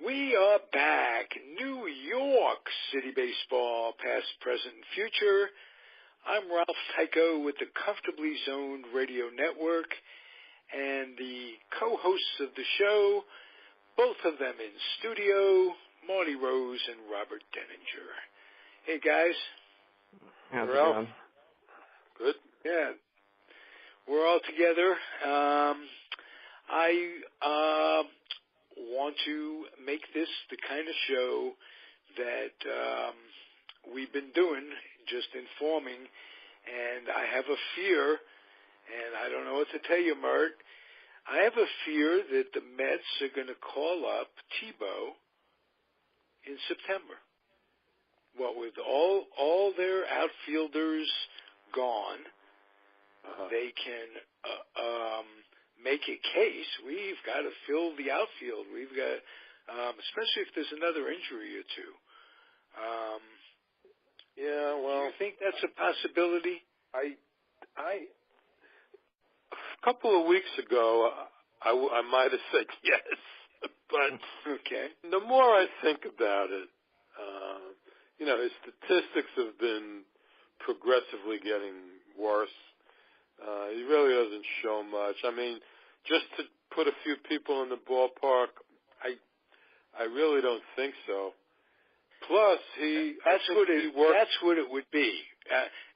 We are back. New York City Baseball, past, present, and future. I'm Ralph Tyko with the Comfortably Zoned Radio Network and the co-hosts of the show, both of them in studio, Marty Rose and Robert Deininger. Hey, guys. How's Ralph? it going? Good. Yeah. We're all together. I want to make this the kind of show that we've been doing, just informing, and I have a fear, and I don't know what to tell you, Mert. I have a fear that the Mets are going to call up Tebow in September. Well, with all their outfielders gone, they can make a case. We've got to fill the outfield. We've got, especially if there's another injury or two. Yeah, well, do you think that's a possibility? a couple of weeks ago, I might have said yes, but okay. The more I think about it, his statistics have been progressively getting worse. He really doesn't show much. I mean, just to put a few people in the ballpark, I really don't think so. Plus, that's what it would be.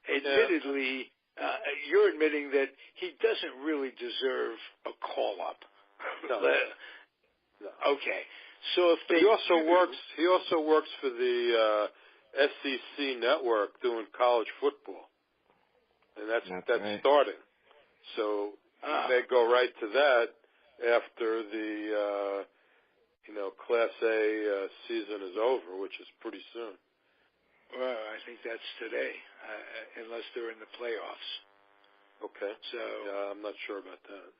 Admittedly, you're admitting that he doesn't really deserve a call-up. No. Okay. So if he also works for the SEC network doing college football, and that's right. Starting. So they go right to that after the Class A season is over, which is pretty soon. Well, I think that's today, unless they're in the playoffs. Okay. So yeah, I'm not sure about that.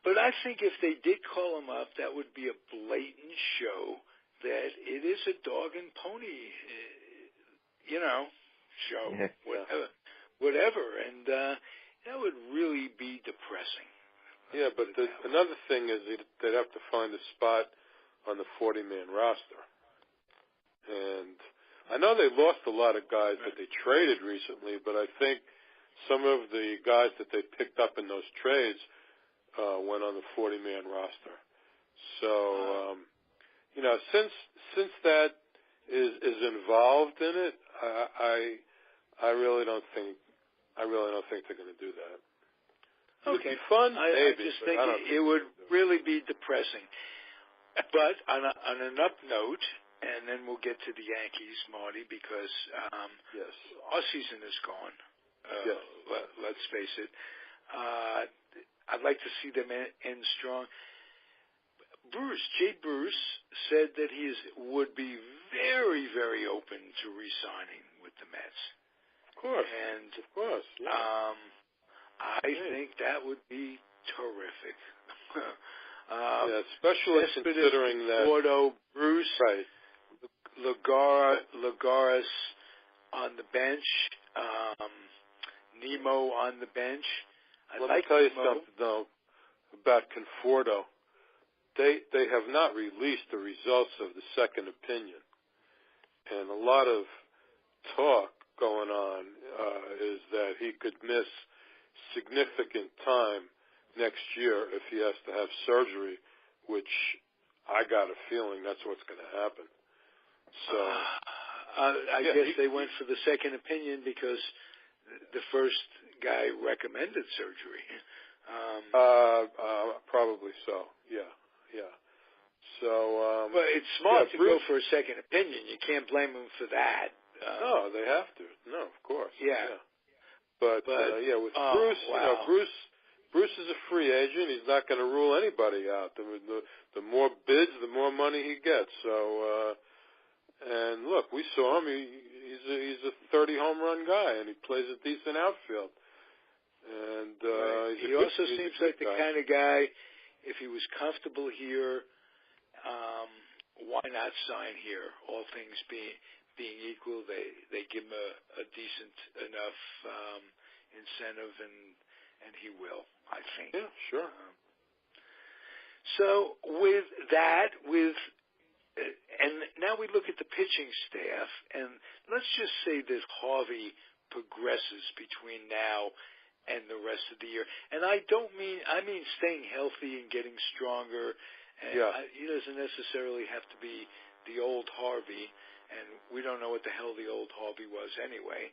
But I think if they did call him up, that would be a blatant show that it is a dog and pony, show, whatever, and that would really be depressing. Yeah, but another thing is they'd have to find a spot on the 40-man roster. And I know they lost a lot of guys that they traded recently, but I think some of the guys that they picked up in those trades went on the 40-man roster. So, since that is involved in it, I really don't think they're going to do that. Okay, fun. I just think it would really be depressing. But on an up note, and then we'll get to the Yankees, Marty, because yes, our season is gone. Yes. Let's face it. I'd like to see them end strong. Jay Bruce, said that he would be very, very open to re-signing with the Mets. Of course. And of course. Yeah. I think that would be terrific. Especially considering that Conforto, Bruce, right, Lagares on the bench, Nemo on the bench. Let me tell you something though about Conforto. They have not released the results of the second opinion, and a lot of talk going on is that he could miss significant time next year if he has to have surgery, which I got a feeling that's what's going to happen. So I guess they went for the second opinion because the first guy recommended surgery. Probably so. Yeah. So, but it's smart to go for a second opinion. You can't blame him for that. No, they have to. No, of course. Yeah. But with Bruce, wow. Bruce is a free agent. He's not going to rule anybody out. The more bids, the more money he gets. So, and look, we saw him. He's a 30 home run guy, and he plays a decent outfield. And he also seems like the kind of guy. If he was comfortable here, why not sign here? All things being equal, they give him a decent enough incentive, and he will, I think. Yeah, sure. So with that, with we look at the pitching staff, and let's just say that Harvey progresses between now and the rest of the year. And I mean staying healthy and getting stronger. And he doesn't necessarily have to be the old Harvey, and we don't know what the hell the old Harvey was anyway.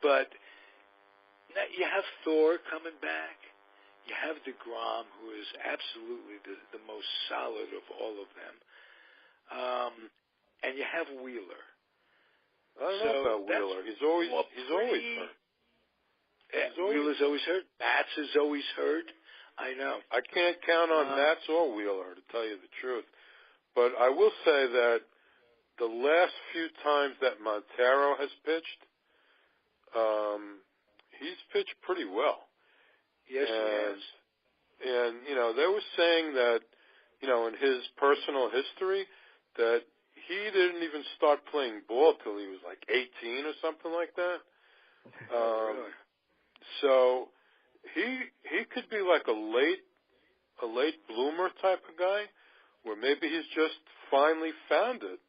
But now you have Thor coming back. You have deGrom, who is absolutely the most solid of all of them. And you have Wheeler. I don't know about Wheeler. He's always hurt. Wheeler's always hurt. Matz is always hurt. I know. I can't count on Matz or Wheeler, to tell you the truth. But I will say that the last few times that Montero has pitched, he's pitched pretty well. Yes, he has. And, they were saying that, in his personal history, that he didn't even start playing ball till he was like 18 or something like that. Really? So he could be like a late bloomer type of guy, where maybe he's just finally found it.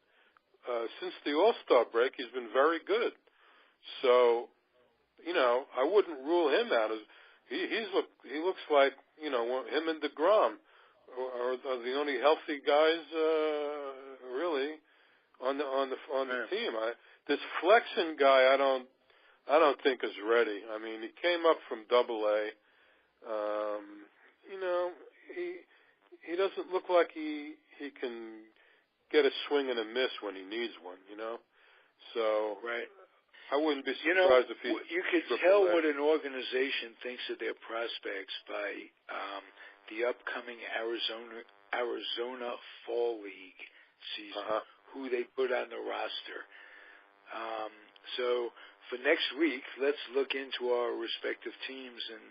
Since the All-Star break, he's been very good. So, I wouldn't rule him out. He looks like, him and deGrom are the only healthy guys really on the team. This Flexen guy, I don't think is ready. I mean, he came up from Double-A. He doesn't look like he can get a swing and a miss when he needs one. So right. I wouldn't be surprised if he. You could tell what an organization thinks of their prospects by the upcoming Arizona Fall League season, who they put on the roster. So for next week, let's look into our respective teams and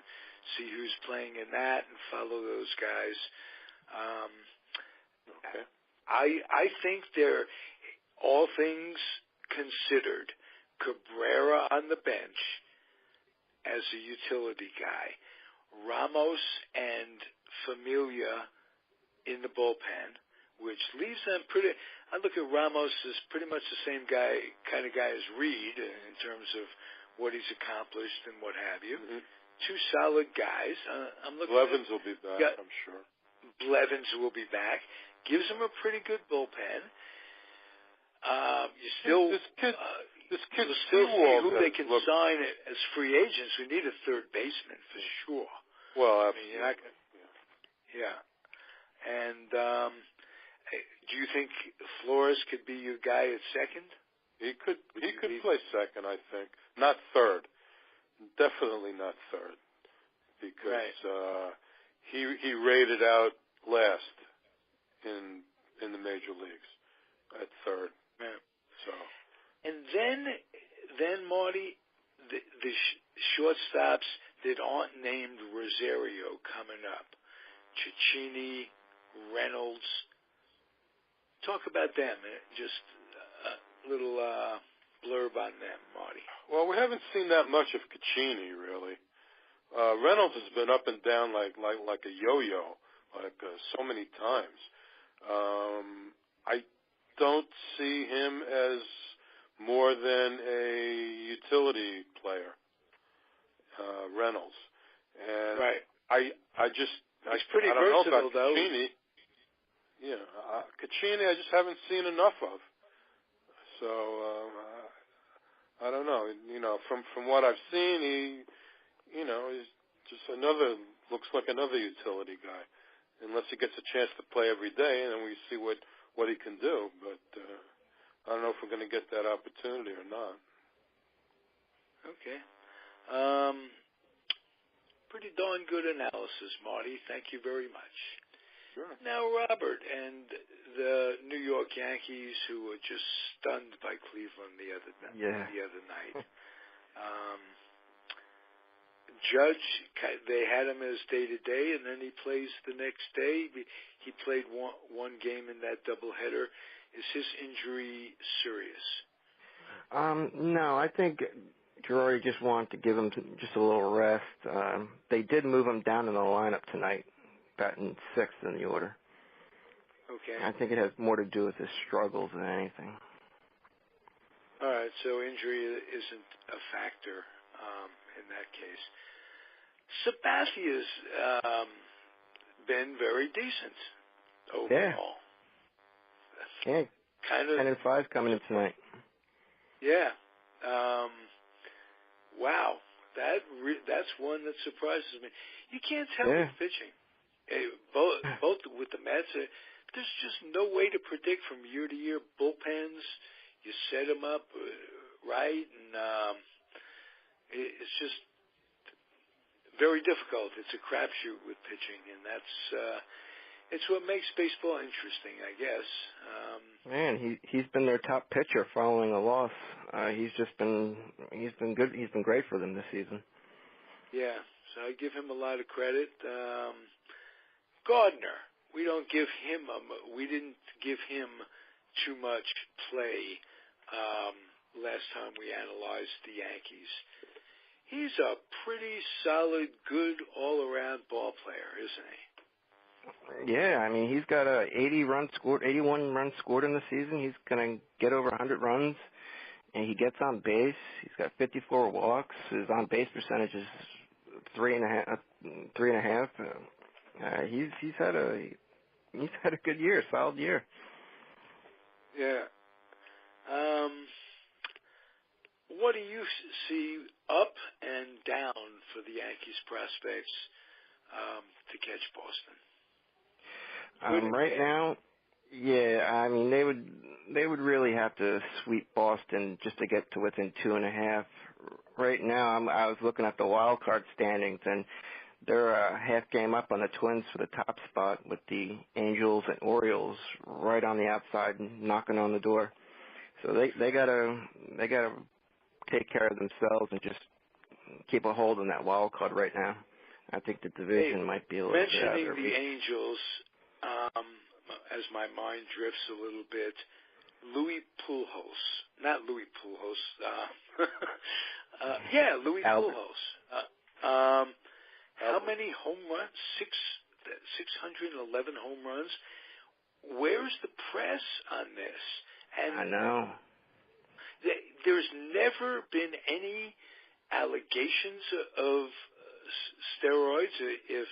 see who's playing in that and follow those guys. Okay. I think they're, all things considered, Cabrera on the bench as a utility guy, Ramos and Familia in the bullpen, which leaves them pretty. I look at Ramos as pretty much the same kind of guy as Reed in terms of what he's accomplished and what have you. Mm-hmm. Two solid guys. I'm looking. Blevins will be back, I'm sure. Blevins will be back. Gives them a pretty good bullpen. You still this kid you'll still see who they can sign as free agents. We need a third baseman for sure. Well, absolutely. I mean, yeah. And do you think Flores could be your guy at second? He could play second, I think. Not third. Definitely not third. Because he rated out last in the major leagues at third. Yeah. So. And then Marty, the shortstops that aren't named Rosario coming up, Cecchini, Reynolds. Talk about them. Just a little blurb on them, Marty. Well, we haven't seen that much of Cecchini, really. Reynolds has been up and down like a yo-yo, so many times. I don't see him as more than a utility player, Reynolds. And right. He's pretty I don't versatile, know about though. Cecchini. Yeah, Cecchini I just haven't seen enough of. So I don't know. From what I've seen, he's just looks like another utility guy. Unless he gets a chance to play every day, and then we see what he can do. But I don't know if we're going to get that opportunity or not. Okay. Pretty darn good analysis, Marty. Thank you very much. Sure. Now, Robert and the New York Yankees, who were just stunned by Cleveland the other night. Judge, they had him as day-to-day, and then he plays the next day. He played one game in that doubleheader. Is his injury serious? No, I think Drury just wanted to give him just a little rest. They did move him down in the lineup tonight, batting sixth in the order. Okay. I think it has more to do with his struggles than anything. All right, so injury isn't a factor in that case. Sabathia's been very decent overall. Yeah. Kind of 10-5 coming in tonight. Yeah. Wow. That's one that surprises me. You can't tell with pitching. Both with the Mets, there's just no way to predict from year to year. Bullpens, you set them up right, and it's just very difficult. It's a crapshoot with pitching, and it's what makes baseball interesting, I guess. Man, he's been their top pitcher following a loss. He's been good. He's been great for them this season. Yeah, so I give him a lot of credit. Gardner, we didn't give him too much play last time we analyzed the Yankees. He's a pretty solid, good all-around ball player, isn't he? Yeah, I mean, he's got 81 runs scored in the season. He's going to get over 100 runs, and he gets on base. He's got 54 walks. His on-base percentage is 3.5. He's had a good year, solid year. Yeah. What do you see up and down for the Yankees prospects to catch Boston? Right now, yeah, I mean they would really have to sweep Boston just to get to within 2.5. Right now, I was looking at the wild card standings, and they're a half game up on the Twins for the top spot, with the Angels and Orioles right on the outside, knocking on the door. So they gotta take care of themselves and just keep a hold on that wild card right now. I think the division might be a little bit out mentioning there. the Angels, as my mind drifts a little bit, Louis Pujols. Louis Pujols. How many home runs? 611 home runs. Where's the press on this? And I know. There's never been any allegations of steroids. If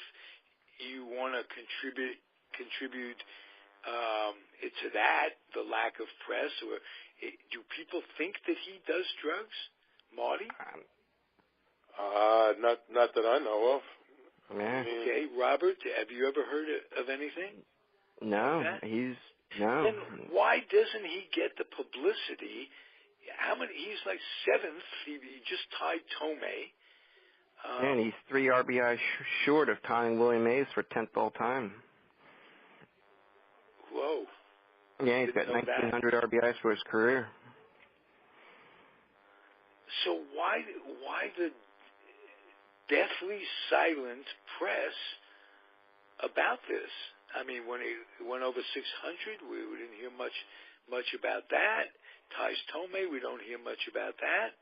you want to contribute it to that, the lack of press, or do people think that he does drugs, Marty? Not that I know of. Yeah. Okay, Robert, have you ever heard of anything? No, like that? No. Then why doesn't he get the publicity? He's like 7th. He just tied Tomei. And he's 3 RBI short of tying Willie Mays for 10th all time. Whoa. Yeah, he's got 1,900 RBIs for his career. So why the deathly silent press about this? I mean, when he went over 600, we didn't hear much about that. Ties Tomei, we don't hear much about that.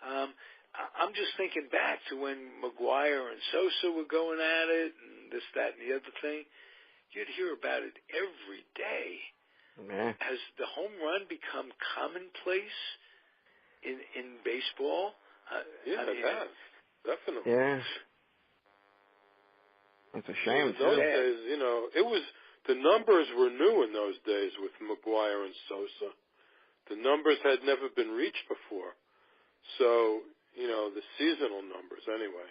I'm just thinking back to when McGuire and Sosa were going at it, and this, that, and the other thing. You'd hear about it every day. Yeah. Has the home run become commonplace in baseball? It has. Definitely. Yeah. It's a shame, in those days, the numbers were new in those days with McGuire and Sosa. The numbers had never been reached before. So, the seasonal numbers anyway.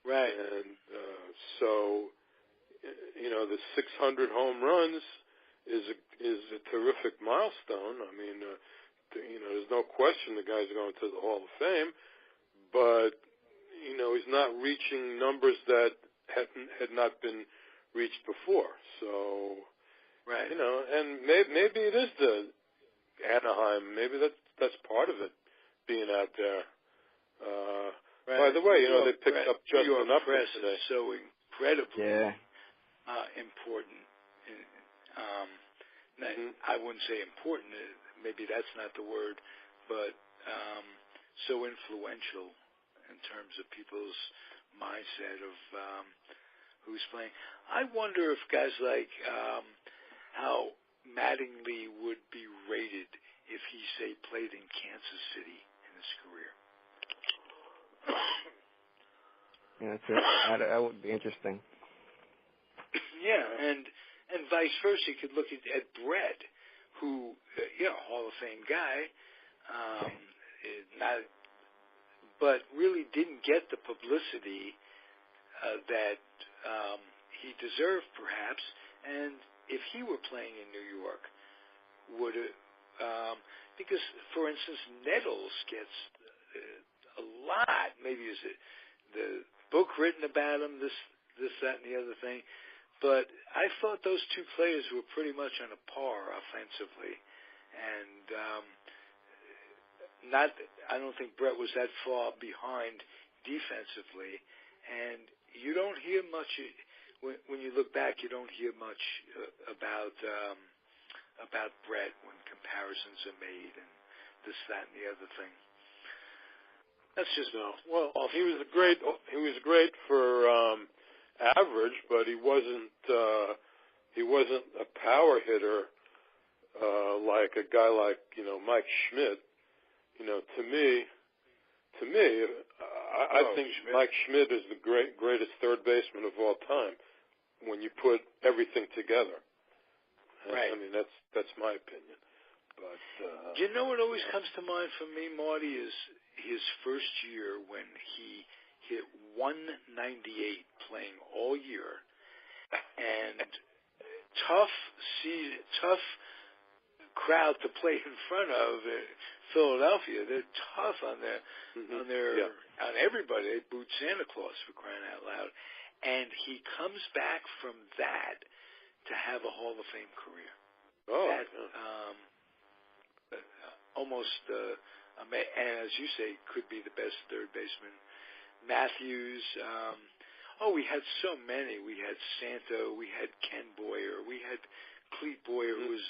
Right. And the 600 home runs is a terrific milestone. I mean, there's no question the guy's going to the Hall of Fame, but he's not reaching numbers that had not been reached before. So, right. And maybe it is the Anaheim. Maybe that's part of it, being out there. Right. By the way, they picked up Justin Upton today. So incredibly important. I wouldn't say important. Maybe that's not the word, but so influential in terms of people's mindset of who's playing. I wonder if guys like how Mattingly would be rated if he, say, played in Kansas City in his career. Yeah, that would be interesting. Yeah, and vice versa. You could look at Brett, who, Hall of Fame guy, but really didn't get the publicity that he deserved, perhaps. And if he were playing in New York, would because, for instance, Nettles gets a lot. Maybe is it the book written about him, this, that, and the other thing. But I thought those two players were pretty much on a par offensively, and I don't think Brett was that far behind defensively. And you don't hear much when you look back. You don't hear much about Brett when comparisons are made and this, that, and the other thing. That's just Well, he was great for average, but he wasn't a power hitter like a guy like Mike Schmidt. To me, I think Mike Schmidt is the greatest third baseman of all time when you put everything together. Right. I mean, that's my opinion. But you know what always comes to mind for me, Marty, is his first year when he hit 198 playing all year, and tough crowd to play in front of. Philadelphia, they're tough on on everybody. They booed Santa Claus, for crying out loud. And he comes back from that to have a Hall of Fame career. Almost, and as you say, could be the best third baseman. Matthews. We had so many. We had Santo. We had Ken Boyer. We had Clete Boyer, who was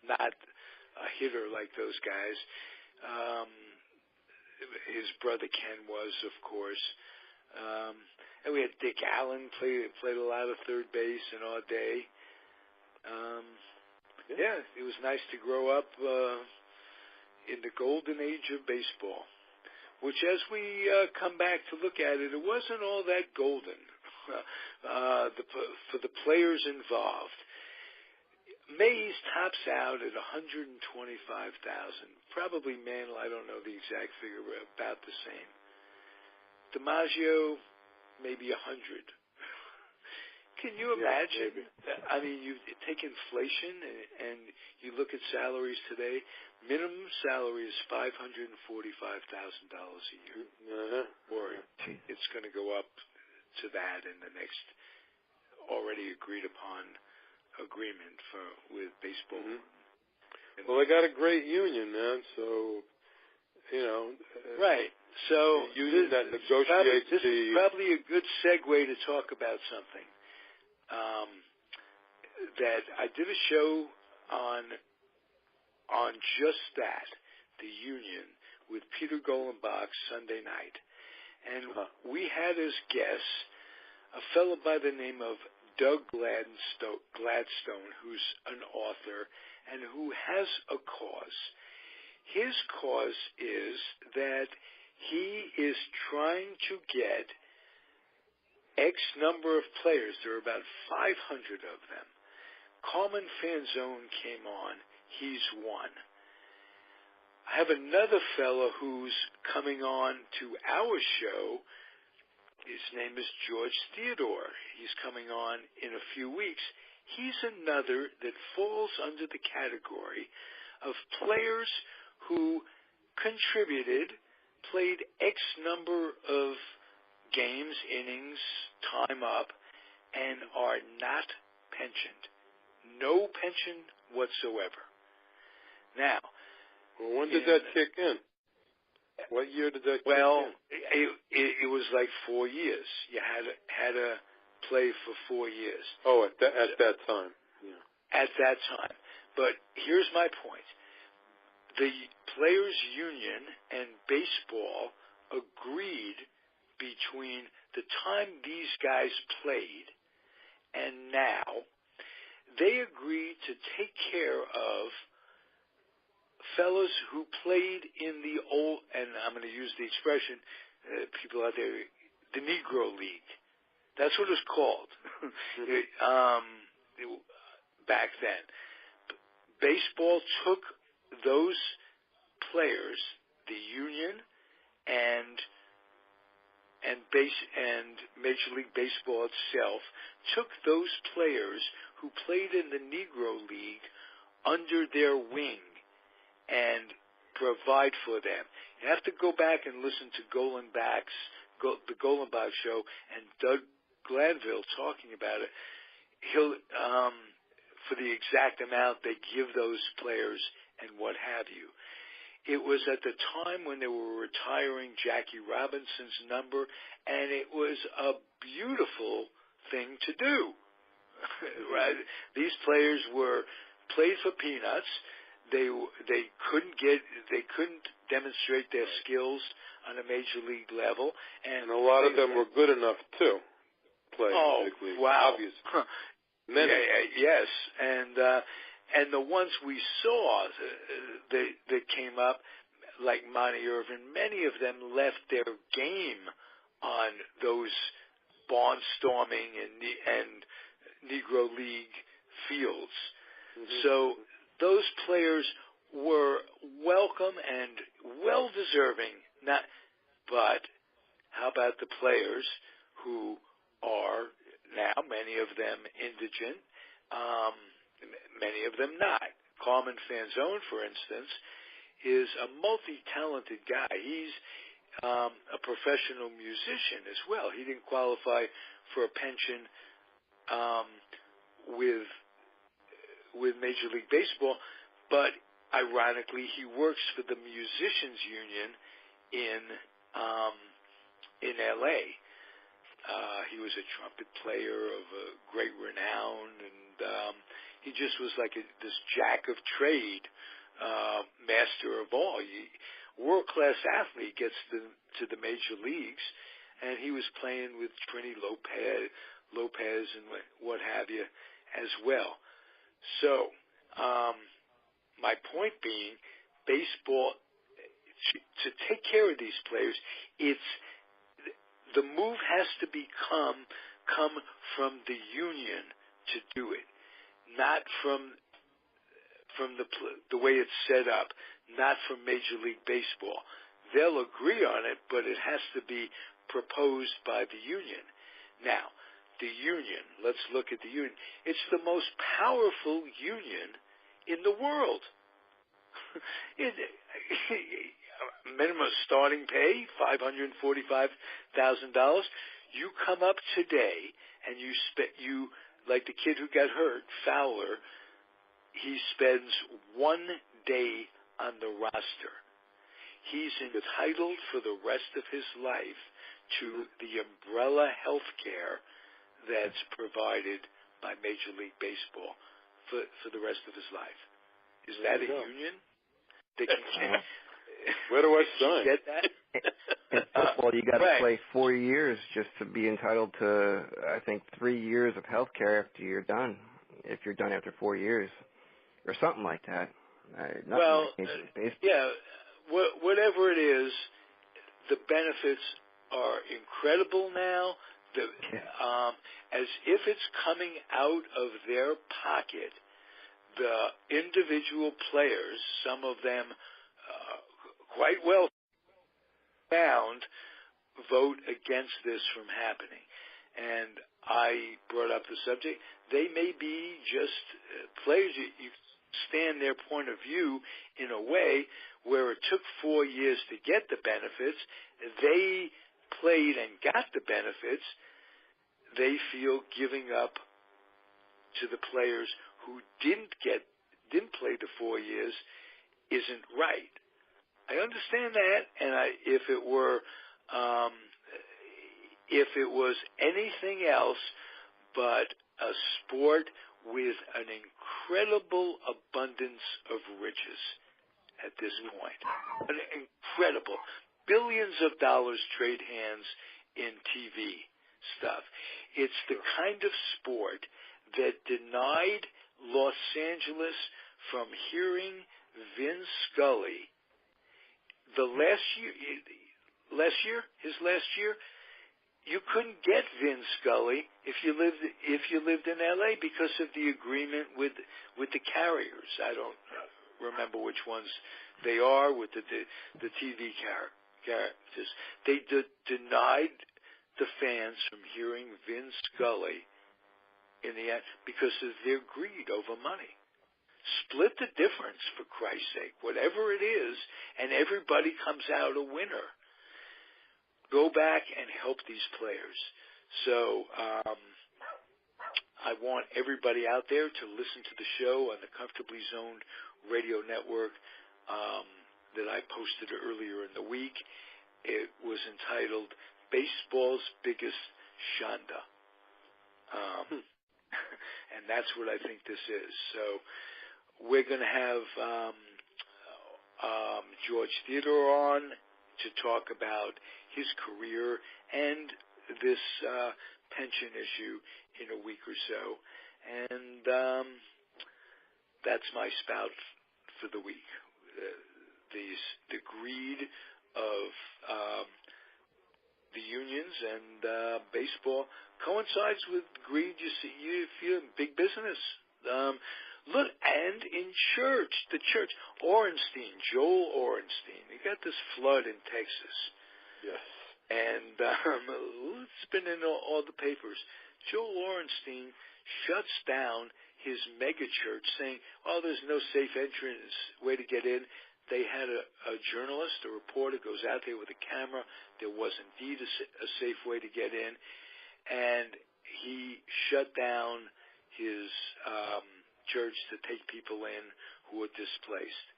not a hitter like those guys. His brother Ken was, of course. And we had Dick Allen played a lot of third base in our day. It was nice to grow up in the golden age of baseball, which, as we come back to look at it, it wasn't all that golden for the players involved. Mays tops out at $125,000. Probably Mantle, I don't know the exact figure, but about the same. DiMaggio, maybe $100. Can you imagine? I mean, you take inflation and you look at salaries today. Minimum salary is $545,000 a year, or it's going to go up to that in the next already agreed upon agreement with baseball. Well, they got a great union, man. So, right. So union that negotiates this is probably a good segue to talk about something that I did a show on just that, the union, with Peter Golenbach Sunday night, and we had as guests a fellow by the name of Doug Gladstone, who's an author and who has a cause. His cause is that he is trying to get X number of players. There are about 500 of them. Carmen Fanzone came on. He's one. I have another fellow who's coming on to our show. His name is George Theodore. He's coming on in a few weeks. He's another that falls under the category of players who contributed, played X number of games, innings, time up, and are not pensioned. No pension whatsoever. Now, when did that kick in? What year did that kick in? It was like 4 years. You had to play for 4 years. Oh, at that time. Yeah. At that time. But here's my point. The Players Union and baseball agreed between the time these guys played and now they agreed to take care of fellows who played in the old, and I'm going to use the expression, people out there, the Negro League. That's what it's called back then. Baseball took those players, the union and Major League Baseball itself, took those players who played in the Negro League under their wing and provide for them. You have to go back and listen to the Golenbach show and Doug Glanville talking about it. He'll for the exact amount they give those players and what have you. It was at the time when they were retiring Jackie Robinson's number, and it was a beautiful thing to do. Right? These players played for peanuts. They couldn't demonstrate their skills on a major league level, and a lot of them were good enough to play. Oh, big league, wow! Obviously. Many. Yes, and the ones we saw that came up, like Monty Irvin, many of them left their game on those barnstorming and Negro League fields. Mm-hmm. So those players were welcome and well-deserving. But how about the players who are now, many of them indigent, many of them not? Carmen Fanzone, for instance, is a multi-talented guy. He's a professional musician as well. He didn't qualify for a pension with Major League Baseball, but ironically, he works for the Musicians Union in L.A. He was a trumpet player of great renown, and he just was like this jack of trade, master of all. World-class athlete gets to the major leagues, and he was playing with Trini Lopez and what have you as well. So, my point being, baseball, to take care of these players, the move has to come from the union to do it, not from the way it's set up, not from Major League Baseball. They'll agree on it, but it has to be proposed by the union. Now, the union, let's look at the union. It's the most powerful union in the world. Minimum starting pay, $545,000. You come up today and you like the kid who got hurt, Fowler, he spends 1 day on the roster. He's entitled for the rest of his life to the umbrella health care that's provided by Major League Baseball for the rest of his life. Is that a union? Where do I sign? Get that? In football, you got to play 4 years just to be entitled to, I think, 3 years of health care after you're done, if you're done after 4 years, or something like that. Yeah, whatever it is, the benefits are incredible now. As if it's coming out of their pocket, the individual players, some of them quite well found, vote against this from happening. And I brought up the subject. They may be just players. You stand their point of view in a way where it took 4 years to get the benefits. They played and got the benefits. They feel giving up to the players who didn't play the 4 years isn't right. I understand that, and if it was anything else but a sport with an incredible abundance of riches at this point, an incredible billions of dollars trade hands in TV stuff. It's the kind of sport that denied Los Angeles from hearing Vin Scully. His last year, you couldn't get Vin Scully if you lived in L.A. because of the agreement with the carriers. I don't remember which ones they are with the TV characters. They denied the fans from hearing Vin Scully in the end because of their greed over money. Split the difference, for Christ's sake, whatever it is, and everybody comes out a winner. Go back and help these players. So I want everybody out there to listen to the show on the Comfortably Zoned Radio Network that I posted earlier in the week. It was entitled Baseball's Biggest Shanda. And that's what I think this is. So we're going to have George Theodore on to talk about his career and this pension issue in a week or so. And that's my spout for the week. The greed of the unions and baseball coincides with greed you feel in big business. Look, and in the church, Joel Orenstein. You got this flood in Texas. Yes. And it's been in all the papers. Joel Orenstein shuts down his mega church saying, there's no safe entrance way to get in. They had a journalist, a reporter, goes out there with a camera. There was indeed a safe way to get in. And he shut down his church to take people in who were displaced.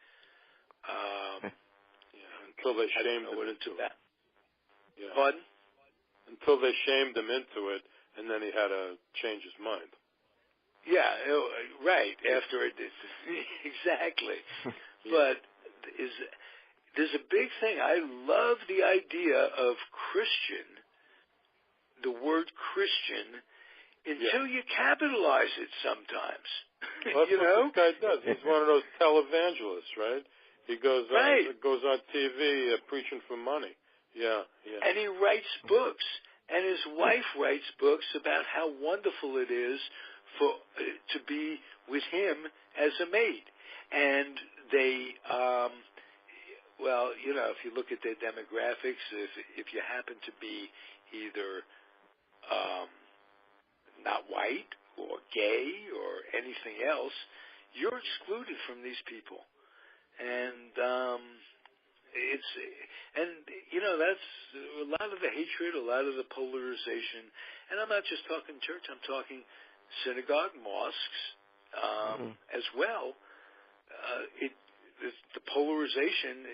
Until they shamed him into it. Yeah. Pardon? Until they shamed him into it, and then he had to change his mind. Yeah, right. After it did. Exactly. Yeah. But there's a big thing. I love the idea of Christian, the word Christian, until you capitalize it sometimes. Well, that's what this guy does. He's one of those televangelists, right? He goes on TV preaching for money. Yeah. And he writes books, and his wife writes books about how wonderful it is to be with him as a maid. And they, if you look at their demographics, if you happen to be either not white or gay or anything else, you're excluded from these people. And that's a lot of the hatred, a lot of the polarization. And I'm not just talking church, I'm talking synagogue, mosques as well. The polarization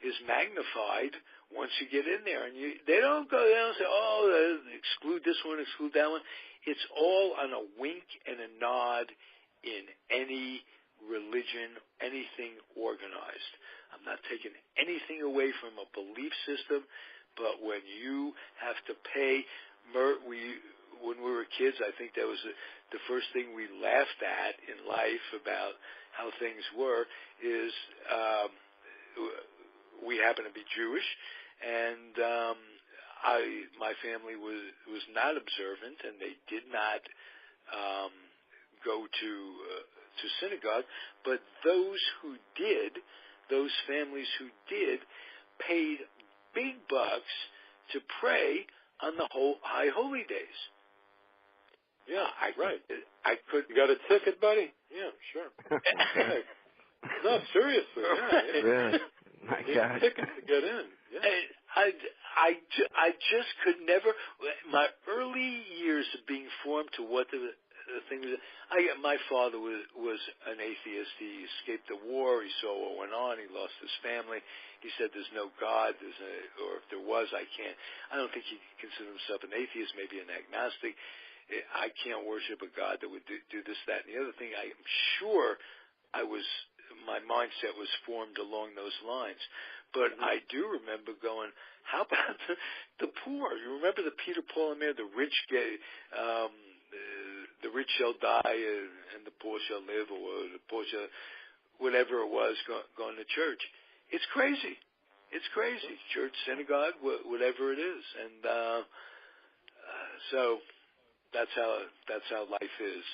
is magnified once you get in there, and they don't go down and say, exclude this one, exclude that one. It's all on a wink and a nod in any religion, anything organized. I'm not taking anything away from a belief system, but when you have to pay, when we were kids, I think that was the first thing we laughed at in life about how things were is we happen to be Jewish, and my family was not observant, and they did not go to synagogue. But those who did, those families who did, paid big bucks to pray on the high holy days. Yeah, right. I could. You got a ticket, buddy? Yeah, sure. No, seriously. Yeah. Really? My God. Ticket to get in. Yeah. I just could never. My early years of being formed to what the thing was. My father was an atheist. He escaped the war. He saw what went on. He lost his family. He said, "There's no God. Or if there was, I can't." I don't think he considered himself an atheist. Maybe an agnostic. I can't worship a God that would do this, that, and the other thing. I am sure my mindset was formed along those lines. But I do remember going, how about the poor? You remember the Peter, Paul, and Mary, the rich, the rich shall die and the poor shall live, or the poor shall, whatever it was, going to church. It's crazy. It's crazy. Church, synagogue, whatever it is, and so that's how life is.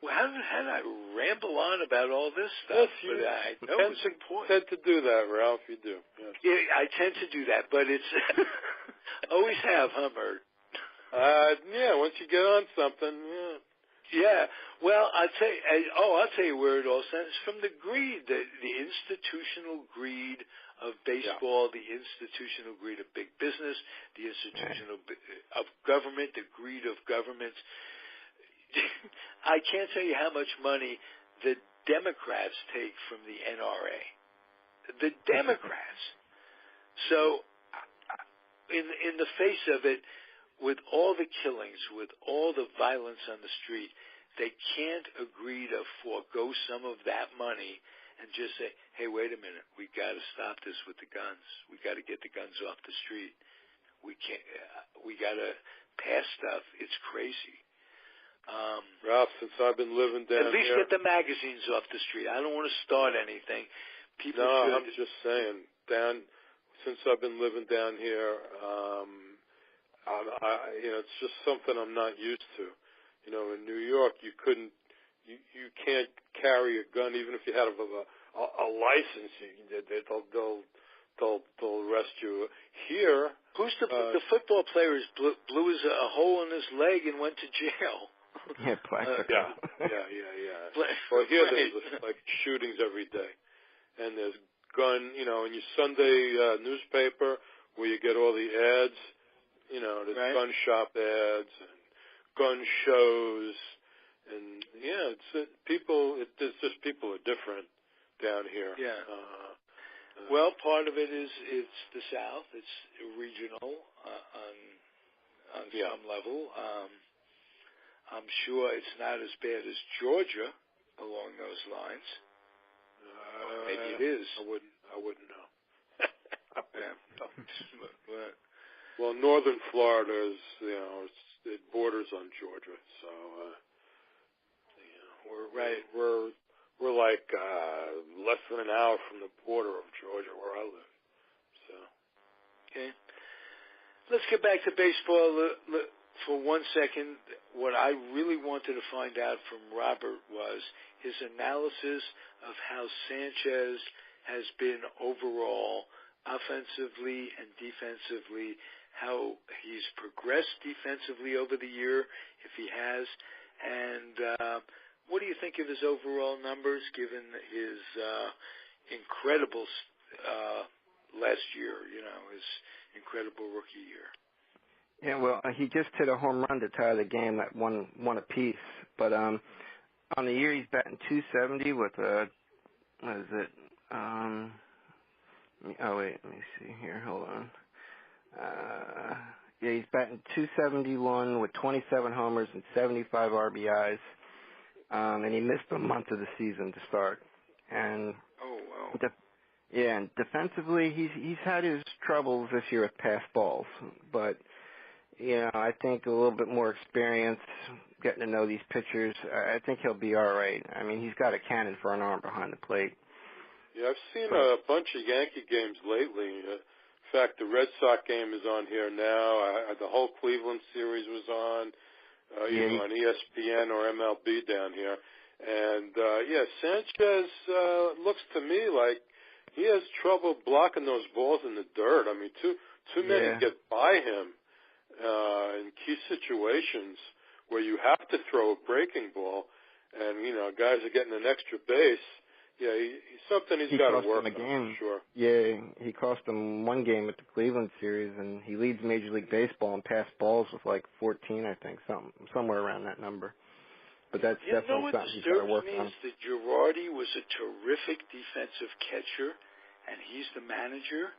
Well, how did I ramble on about all this stuff? Yes, I know it's important. Tend to do that, Ralph. You do. Yes. Yeah, I tend to do that, but it's always have, huh, Mert? Yeah. Once you get on something, yeah. Yeah. Well, I'll tell you where it all stems from: the greed, the institutional greed of baseball, the institutional greed of big business, the institutional of government, the greed of governments. I can't tell you how much money the Democrats take from the NRA. The Democrats. So, in the face of it, with all the killings, with all the violence on the street, they can't agree to forego some of that money and just say, hey, wait a minute, we got to stop this with the guns. We got to get the guns off the street. We got to pass stuff. It's crazy. Ralph, since I've been living down here, at least get the magazines off the street. I don't want to start anything. People should. I'm just saying. Since I've been living down here, it's just something I'm not used to. In New York, you can't carry a gun even if you had a license. They'll arrest you. Here, who's the football player? Blew a hole in his leg and went to jail. Yeah, yeah. Well, here there's like shootings every day, and there's gun, in your Sunday newspaper where you get all the ads, there's gun shop ads and gun shows, and it's just people are different down here. Yeah. Well, part of it is it's the South. It's regional on some level. I'm sure it's not as bad as Georgia along those lines. Maybe it is. I wouldn't know. Well, northern Florida is, it borders on Georgia, so we're like less than an hour from the border of Georgia where I live. So. Okay. Let's get back to baseball for 1 second. What I really wanted to find out from Robert was his analysis of how Sanchez has been overall, offensively and defensively, how he's progressed defensively over the year, if he has, and what do you think of his overall numbers, given his incredible last year, his incredible rookie year? Yeah, well, he just hit a home run to tie the game at one apiece. But on the year, he's batting .270 with what is it? Let me see here. Hold on. He's batting .271 with 27 homers and 75 RBIs. And he missed a month of the season to start. And and defensively, he's had his troubles this year with pass balls, but. I think a little bit more experience, getting to know these pitchers, I think he'll be all right. I mean, he's got a cannon for an arm behind the plate. Yeah, I've seen a bunch of Yankee games lately. In fact, the Red Sox game is on here now. The whole Cleveland series was on, either on ESPN or MLB down here. And, Sanchez looks to me like he has trouble blocking those balls in the dirt. I mean, too many get by him. In key situations where you have to throw a breaking ball, and guys are getting an extra base. Yeah, something he's got to work on. For sure. Yeah, he cost him one game at the Cleveland series, and he leads Major League Baseball in passed balls with like 14, I think, somewhere around that number. But that's definitely something he's got to work on. What disturbs me is that Girardi was a terrific defensive catcher, and he's the manager,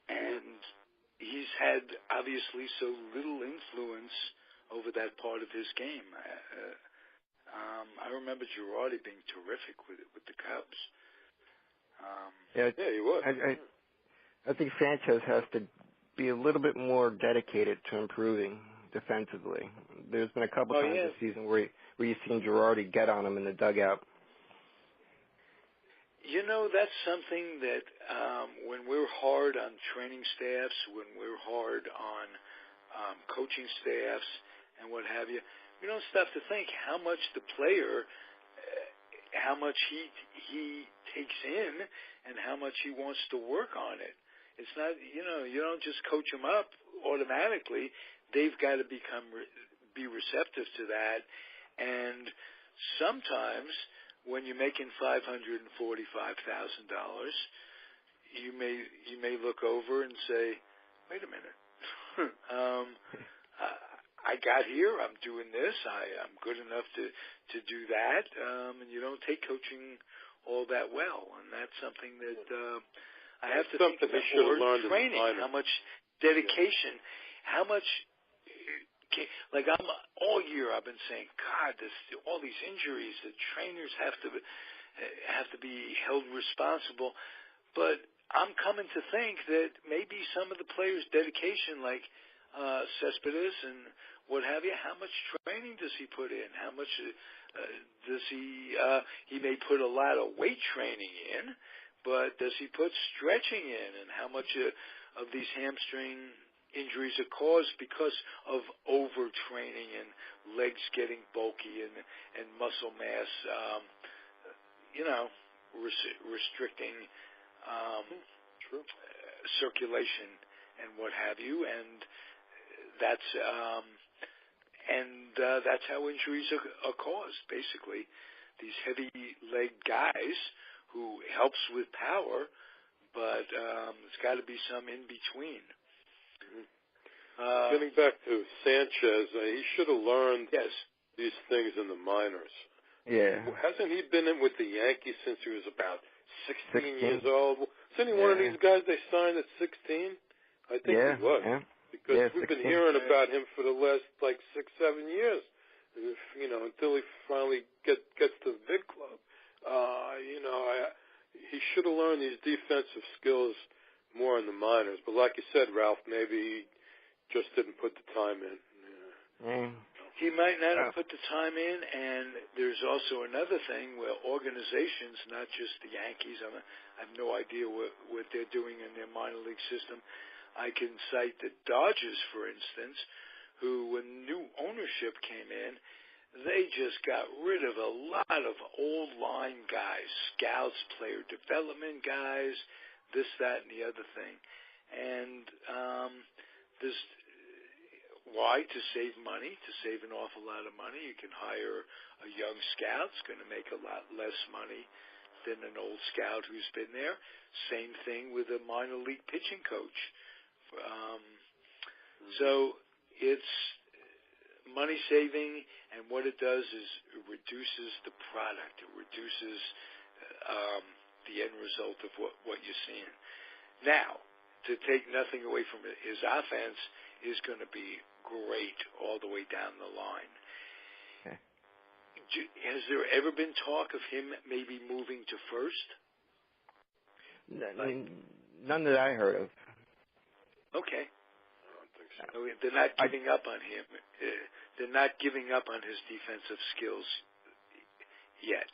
and he's had, obviously, so little influence over that part of his game. I remember Girardi being terrific with the Cubs. He was. I think Sanchez has to be a little bit more dedicated to improving defensively. There's been a couple times this season where you've seen Girardi get on him in the dugout. You know, that's something that when we're hard on training staffs, when we're hard on coaching staffs and what have you, we don't stop to think how much the player, how much he takes in and how much he wants to work on it. It's not, you don't just coach them up automatically. They've got to be receptive to that. And sometimes when you're making $545,000, you may look over and say, wait a minute. I got here. I'm doing this. I'm good enough to do that. And you don't take coaching all that well. And that's something that I have to think about more training. How much dedication, how much. Like all year I've been saying, God, all these injuries. The trainers have to be held responsible. But I'm coming to think that maybe some of the players' dedication, like Cespedes and what have you, how much training does he put in? How much does he? He may put a lot of weight training in, but does he put stretching in? And how much of these hamstring injuries are caused because of overtraining and legs getting bulky and muscle mass, restricting circulation and what have you, and that's how injuries are caused. Basically, these heavy-legged guys who helps with power, but it's got to be some in between. Getting back to Sanchez, he should have learned these things in the minors. Yeah. Hasn't he been in with the Yankees since he was about 16 years old? Isn't he one of these guys they signed at 16? I think he was. Yeah. Because we've been hearing about him for the last, 6-7 years, until he finally gets to the big club. He should have learned these defensive skills more in the minors. But like you said, Ralph, maybe he just didn't put the time in. Yeah. He might not have put the time in, and there's also another thing where organizations, not just the Yankees, I have no idea what they're doing in their minor league system. I can cite the Dodgers, for instance, who, when new ownership came in, they just got rid of a lot of old line guys, scouts, player development guys, this, that, and the other thing. And why? To save money, to save an awful lot of money. You can hire a young scout. It's going to make a lot less money than an old scout who's been there. Same thing with a minor league pitching coach. So it's money saving, and what it does is it reduces the product. It reduces the end result of what you're seeing. Now, to take nothing away from it, his offense is going to be great all the way down the line. Okay. Has there ever been talk of him maybe moving to first? None that I heard of. Okay. I don't think so. They're not giving up on him. They're not giving up on his defensive skills yet.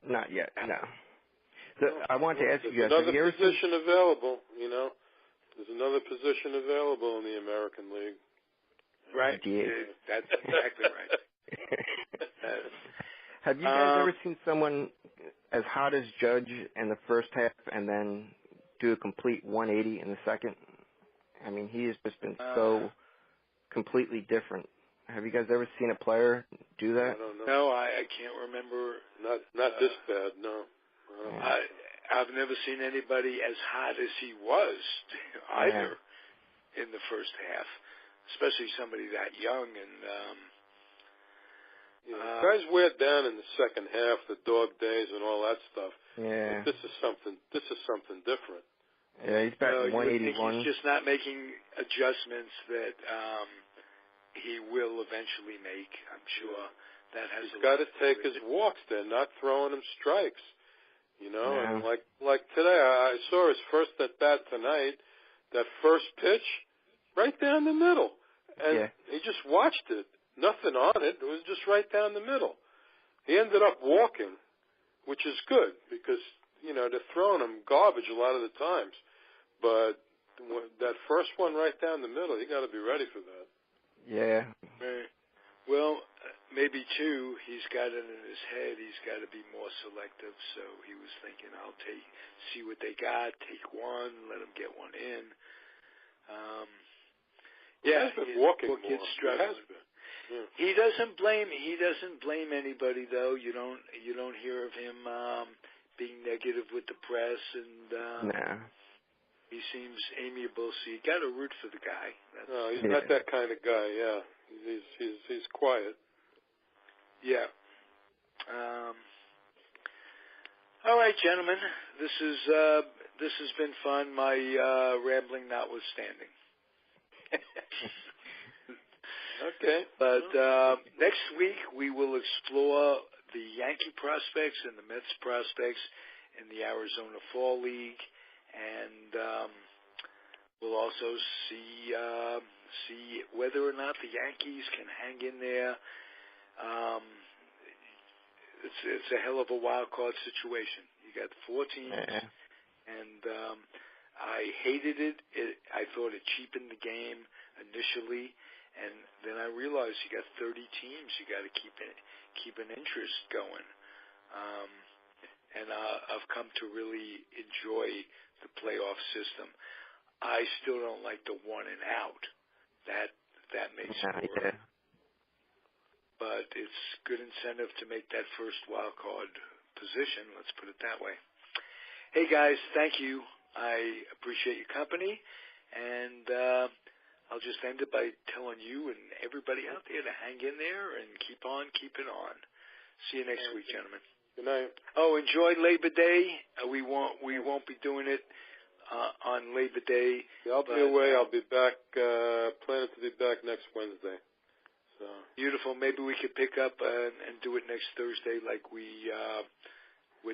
Not yet, no. So I want to ask you guys. Another position available, There's another position available in the American League. Right. Yeah. That's exactly right. Have you guys ever seen someone as hot as Judge in the first half and then do a complete 180 in the second? I mean, he has just been so completely different. Have you guys ever seen a player do that? I don't know. No, I can't remember. Not this bad, no. I've never seen anybody as hot as he was either in the first half, especially somebody that young. And guys wear down in the second half, the dog days and all that stuff. Yeah. But this is something different. Yeah, he's back in 181. He's just not making adjustments that he will eventually make. I'm sure that has. He's got to take his walks. They're not throwing him strikes. And like today, I saw his first at bat tonight. That first pitch, right down the middle. and he just watched it. Nothing on it. It was just right down the middle. He ended up walking, which is good because, they're throwing him garbage a lot of the times. But that first one right down the middle, you got to be ready for that. Yeah. Right. Well, maybe, too, he's got it in his head. He's got to be more selective. So he was thinking, see what they got, take one, let them get one in. He has been walking more. He has been. Yeah. He doesn't blame anybody, though. You don't hear of him being negative with the press, and he seems amiable. So you got to root for the guy. No, he's not that kind of guy. Yeah, he's quiet. Yeah. All right, gentlemen. This has been fun. My rambling notwithstanding. Okay. But next week we will explore the Yankee prospects and the Mets prospects in the Arizona Fall League, and we'll also see whether or not the Yankees can hang in there. It's a hell of a wild card situation. You got 4 teams, and I hated it. I thought it cheapened the game initially. And then I realized you got 30 teams. You got to keep an interest going. And I've come to really enjoy the playoff system. I still don't like the one and out. That makes it work. But it's good incentive to make that first wild card position. Let's put it that way. Hey guys, thank you. I appreciate your company, and I'll just end it by telling you and everybody out there to hang in there and keep on keeping on. See you next week, gentlemen. Good night. Oh, enjoy Labor Day. We won't be doing it on Labor Day. Yeah, I'll be away. I'll be back. Planning to be back next Wednesday. So beautiful. Maybe we could pick up and do it next Thursday, like we're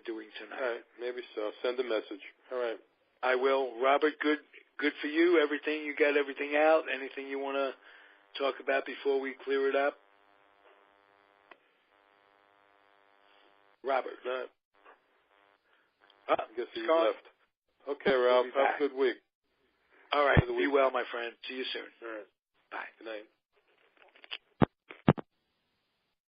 doing tonight. All right, maybe so. Send a message. All right. I will. Robert, good for you. Everything, you got everything out. Anything you want to talk about before we clear it up? Robert. No. I guess he left. Okay, Ralph. Have a good week. All right. Be well, my friend. See you soon. All right. Bye. Good night.